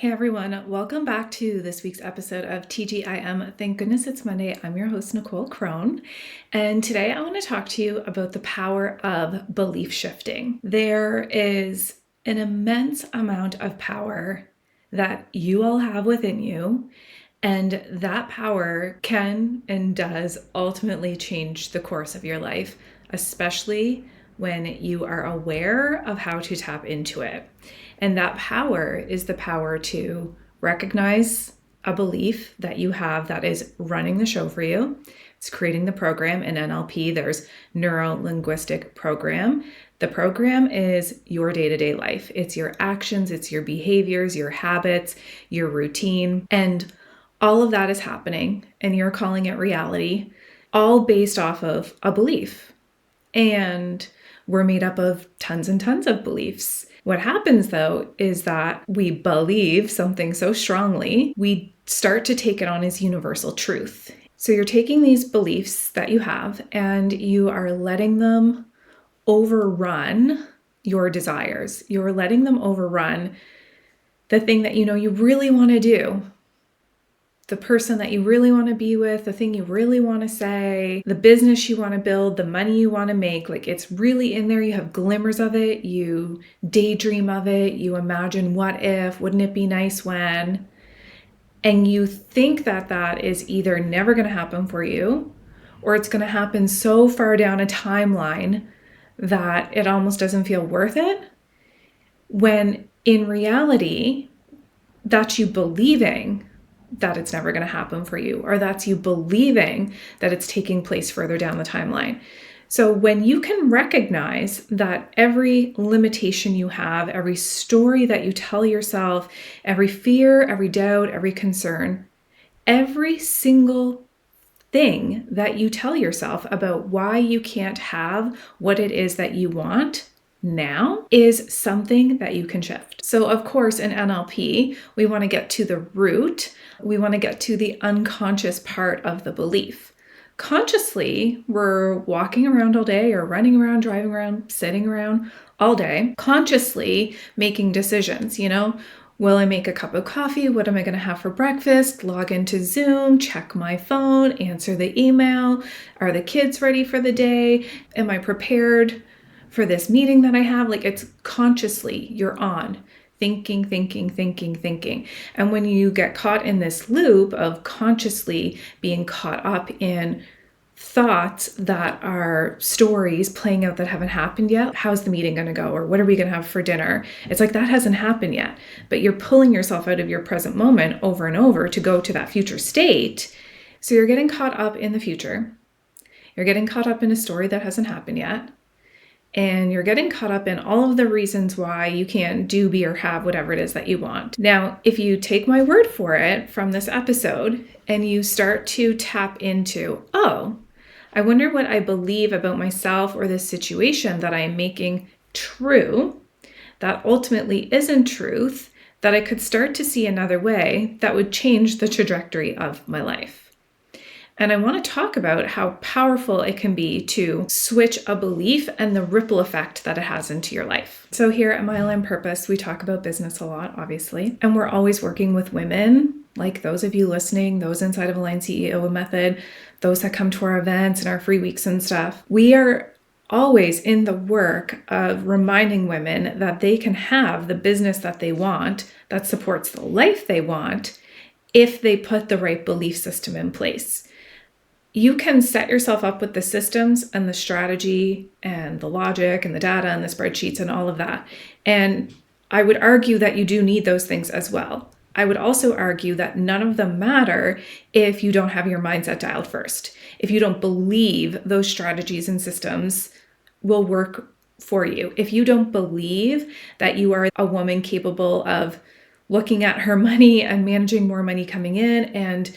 Hey everyone, welcome back to this week's episode of TGIM. Thank goodness it's Monday. I'm your host, Nicole Crone, and today I want to talk to you about the power of belief shifting. There is an immense amount of power that you all have within you, and that power can and does ultimately change the course of your life, especially when you are aware of how to tap into it. And that power is the power to recognize a belief that you have that is running the show for you. It's creating the program. In NLP, there's Neuro-Linguistic Programming. The program is your day-to-day life. It's your actions, it's your behaviors, your habits, your routine, and all of that is happening, and you're calling it reality, all based off of a belief. And we're made up of tons and tons of beliefs. What happens though is that we believe something so strongly, we start to take it on as universal truth. So you're taking these beliefs that you have and you are letting them overrun your desires. You're letting them overrun the thing that you know you really want to do. The person that you really want to be with, the thing you really want to say, the business you want to build, the money you want to make, like it's really in there. You have glimmers of it. You daydream of it. You imagine what if, wouldn't it be nice when? And you think that that is either never going to happen for you or it's going to happen so far down a timeline that it almost doesn't feel worth it. When in reality, that's you believing that it's never going to happen for you, or that's you believing that it's taking place further down the timeline. So when you can recognize that every limitation you have, every story that you tell yourself, every fear, every doubt, every concern, every single thing that you tell yourself about why you can't have what it is that you want now is something that you can shift. So of course, in NLP, we want to get to the root. We want to get to the unconscious part of the belief. Consciously, we're walking around all day or running around, driving around, sitting around all day, consciously making decisions, Will I make a cup of coffee? What am I going to have for breakfast? Log into Zoom, check my phone, answer the email. Are the kids ready for the day? Am I prepared for this meeting that I have? Like it's consciously, you're on thinking. And when you get caught in this loop of consciously being caught up in thoughts that are stories playing out that haven't happened yet, how's the meeting going to go? Or what are we going to have for dinner? It's like that hasn't happened yet, but you're pulling yourself out of your present moment over and over to go to that future state. So you're getting caught up in the future. You're getting caught up in a story that hasn't happened yet. And you're getting caught up in all of the reasons why you can't do, be, or have whatever it is that you want. Now, if you take my word for it from this episode and you start to tap into, oh, I wonder what I believe about myself or this situation that I'm making true, that ultimately isn't truth, that I could start to see another way that would change the trajectory of my life. And I want to talk about how powerful it can be to switch a belief and the ripple effect that it has into your life. So here at Mile Line Purpose, we talk about business a lot, obviously, and we're always working with women, like those of you listening, those inside of Align CEO Method, those that come to our events and our free weeks and stuff. We are always in the work of reminding women that they can have the business that they want, that supports the life they want, if they put the right belief system in place. You can set yourself up with the systems and the strategy and the logic and the data and the spreadsheets and all of that. And I would argue that you do need those things as well. I would also argue that none of them matter if you don't have your mindset dialed first. If you don't believe those strategies and systems will work for you. If you don't believe that you are a woman capable of looking at her money and managing more money coming in and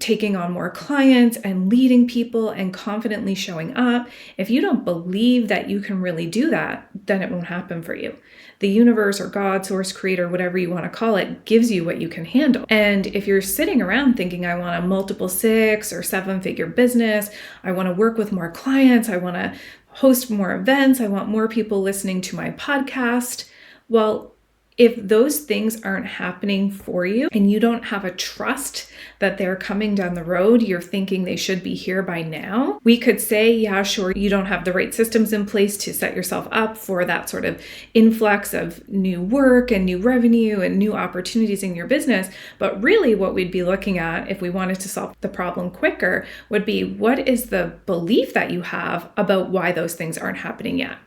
taking on more clients and leading people and confidently showing up, if you don't believe that you can really do that, then it won't happen for you. The universe or God, source, creator, whatever you want to call it, gives you what you can handle. And if you're sitting around thinking, I want a multiple 6 or 7-figure business, I want to work with more clients, I want to host more events, I want more people listening to my podcast, well, If those things aren't happening for you and you don't have a trust that they're coming down the road, you're thinking they should be here by now, we could say, yeah, sure, you don't have the right systems in place to set yourself up for that sort of influx of new work and new revenue and new opportunities in your business. But really what we'd be looking at if we wanted to solve the problem quicker would be, what is the belief that you have about why those things aren't happening yet?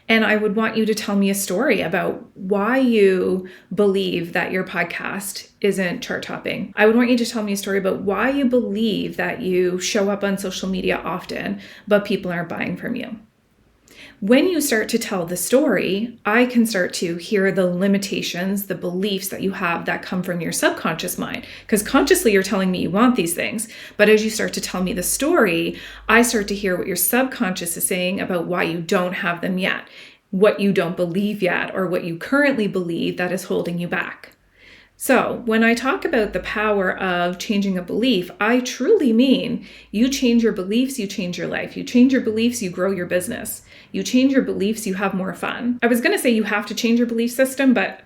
And I would want you to tell me a story about why you believe that your podcast isn't chart topping. I would want you to tell me a story about why you believe that you show up on social media often, but people aren't buying from you. When you start to tell the story, I can start to hear the limitations, the beliefs that you have that come from your subconscious mind. Because consciously you're telling me you want these things. But as you start to tell me the story, I start to hear what your subconscious is saying about why you don't have them yet, what you don't believe yet, or what you currently believe that is holding you back. So when I talk about the power of changing a belief, I truly mean you change your beliefs, you change your life. You change your beliefs, you grow your business. You change your beliefs, you have more fun. I was going to say you have to change your belief system, but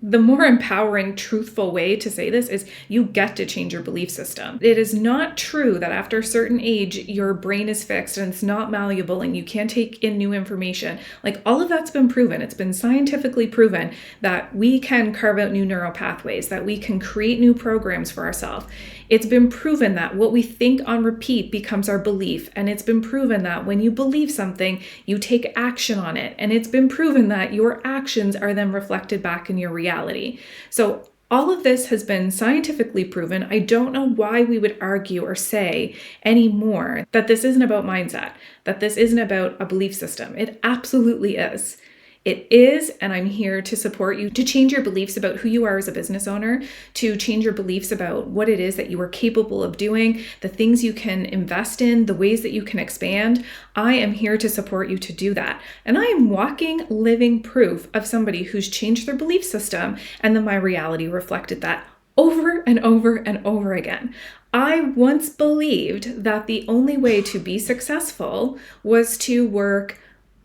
the more empowering, truthful way to say this is you get to change your belief system. It is not true that after a certain age, your brain is fixed and it's not malleable and you can't take in new information. Like, all of that's been proven. It's been scientifically proven that we can carve out new neural pathways, that we can create new programs for ourselves. It's been proven that what we think on repeat becomes our belief. And it's been proven that when you believe something, you take action on it. And it's been proven that your actions are then reflected back in your reality. So all of this has been scientifically proven. I don't know why we would argue or say anymore that this isn't about mindset, that this isn't about a belief system. It absolutely is. It is, and I'm here to support you to change your beliefs about who you are as a business owner, to change your beliefs about what it is that you are capable of doing, the things you can invest in, the ways that you can expand. I am here to support you to do that. And I am walking, living proof of somebody who's changed their belief system, and then my reality reflected that over and over and over again. I once believed that the only way to be successful was to work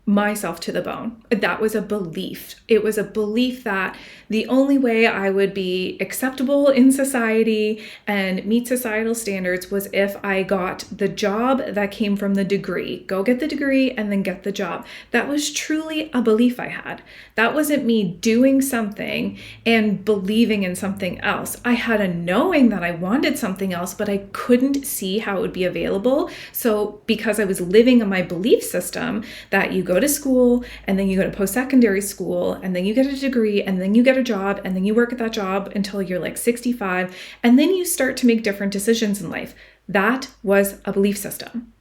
myself to the bone. That was a belief. It was a belief that the only way I would be acceptable in society and meet societal standards was if I got the job that came from the degree. Go get the degree and then get the job. That was truly a belief I had. That wasn't me doing something and believing in something else. I had a knowing that I wanted something else, but I couldn't see how it would be available. So because I was living in my belief system that you go to school and then you go to post-secondary school and then you get a degree and then you get a job and then you work at that job until you're like 65 and then you start to make different decisions in life. That was a belief system.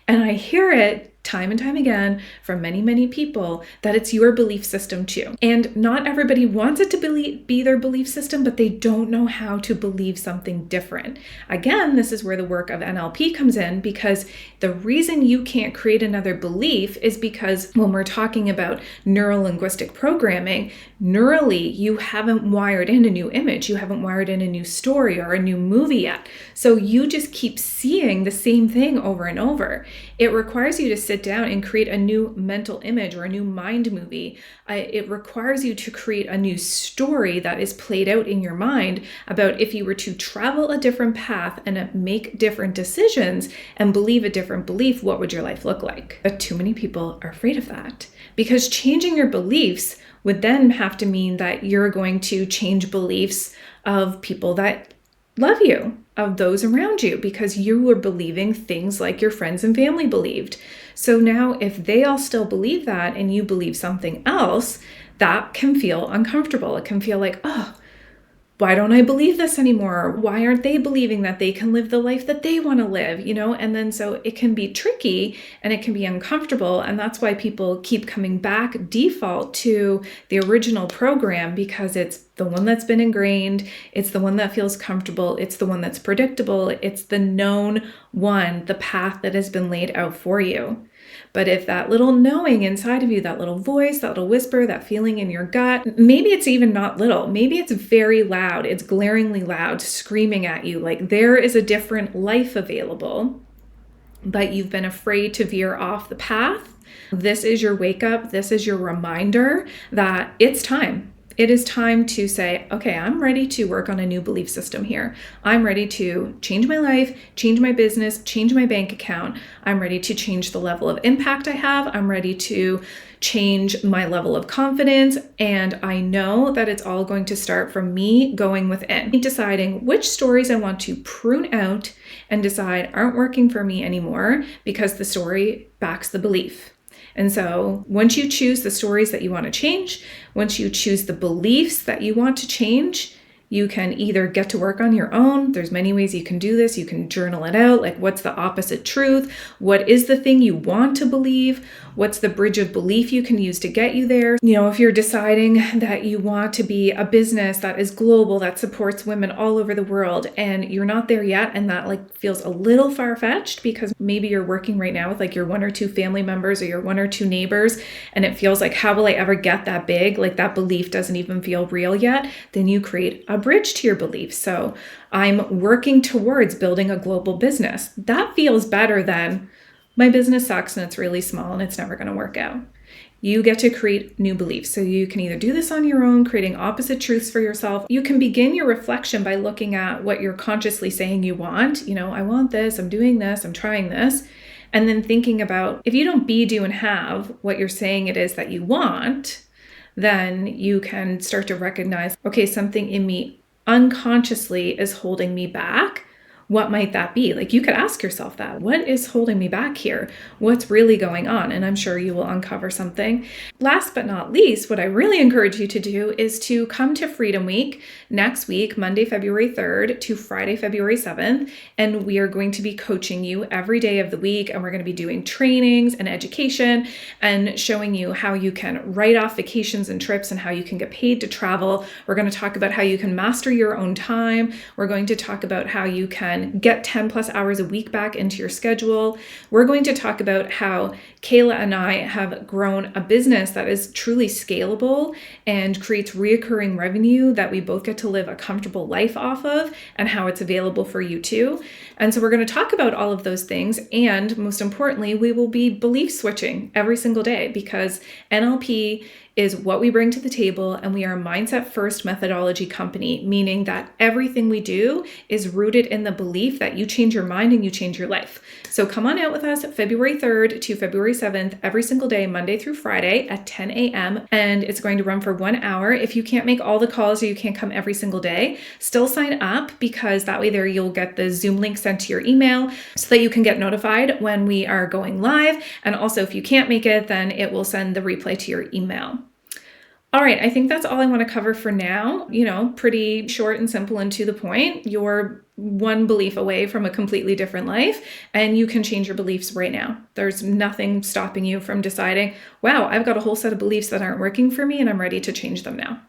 And I hear it time and time again from many, many people that it's your belief system too. And not everybody wants it to be their belief system, but they don't know how to believe something different. Again, this is where the work of NLP comes in, because the reason you can't create another belief is because when we're talking about neuro-linguistic programming, neurally, you haven't wired in a new image. You haven't wired in a new story or a new movie yet. So you just keep seeing the same thing over and over. It requires you to sit down and create a new mental image or a new mind movie. It requires you to create a new story that is played out in your mind about if you were to travel a different path and make different decisions and believe a different belief, what would your life look like? But too many people are afraid of that, because changing your beliefs would then have to mean that you're going to change beliefs of people that love you, of those around you, because you were believing things like your friends and family believed. So now if they all still believe that and you believe something else, that can feel uncomfortable. It can feel like, oh, why don't I believe this anymore? Why aren't they believing that they can live the life that they want to live, And then so it can be tricky and it can be uncomfortable. And that's why people keep coming back default to the original program, because it's the one that's been ingrained. It's the one that feels comfortable. It's the one that's predictable. It's the known one, the path that has been laid out for you. But if that little knowing inside of you, that little voice, that little whisper, that feeling in your gut, maybe it's even not little, maybe it's very loud, it's glaringly loud, screaming at you like there is a different life available, but you've been afraid to veer off the path. This is your wake up. This is your reminder that it's time. It is time to say, okay, I'm ready to work on a new belief system here. I'm ready to change my life, change my business, change my bank account. I'm ready to change the level of impact I have. I'm ready to change my level of confidence. And I know that it's all going to start from me going within, deciding which stories I want to prune out and decide aren't working for me anymore because the story backs the belief. And so once you choose the stories that you want to change, once you choose the beliefs that you want to change, you can either get to work on your own. There's many ways you can do this. You can journal it out. Like, what's the opposite truth? What is the thing you want to believe? What's the bridge of belief you can use to get you there? If you're deciding that you want to be a business that is global, that supports women all over the world, and you're not there yet, and that feels a little far-fetched because maybe you're working right now with your one or two family members or your one or two neighbors, and it feels like, how will I ever get that big? That belief doesn't even feel real yet. Then you create a bridge to your belief. So I'm working towards building a global business. That feels better than my business sucks and it's really small and it's never going to work out. You get to create new beliefs. So you can either do this on your own, creating opposite truths for yourself. You can begin your reflection by looking at what you're consciously saying you want. I want this, I'm doing this, I'm trying this. And then thinking about, if you don't be, do, and have what you're saying it is that you want, then you can start to recognize, okay, something in me unconsciously is holding me back. What might that be? You could ask yourself that. What is holding me back here? What's really going on? And I'm sure you will uncover something. Last but not least, what I really encourage you to do is to come to Freedom Week next week, Monday, February 3rd to Friday, February 7th. And we are going to be coaching you every day of the week. And we're going to be doing trainings and education and showing you how you can write off vacations and trips and how you can get paid to travel. We're going to talk about how you can master your own time. We're going to talk about how you can get 10 plus hours a week back into your schedule. We're going to talk about how Kayla and I have grown a business that is truly scalable and creates reoccurring revenue that we both get to live a comfortable life off of, and how it's available for you too. And so we're going to talk about all of those things. And most importantly, we will be belief switching every single day, because NLP is what we bring to the table, and we are a mindset first methodology company, meaning that everything we do is rooted in the belief that you change your mind and you change your life. So come on out with us February 3rd to February 7th, every single day, Monday through Friday at 10 a.m. And it's going to run for 1 hour. If you can't make all the calls or you can't come every single day, still sign up, because that way there you'll get the Zoom link sent to your email so that you can get notified when we are going live. And also, if you can't make it, then it will send the replay to your email. All right, I think that's all I want to cover for now. Pretty short and simple and to the point. You're one belief away from a completely different life, and you can change your beliefs right now. There's nothing stopping you from deciding, wow, I've got a whole set of beliefs that aren't working for me and I'm ready to change them now.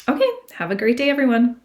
Okay, have a great day, everyone.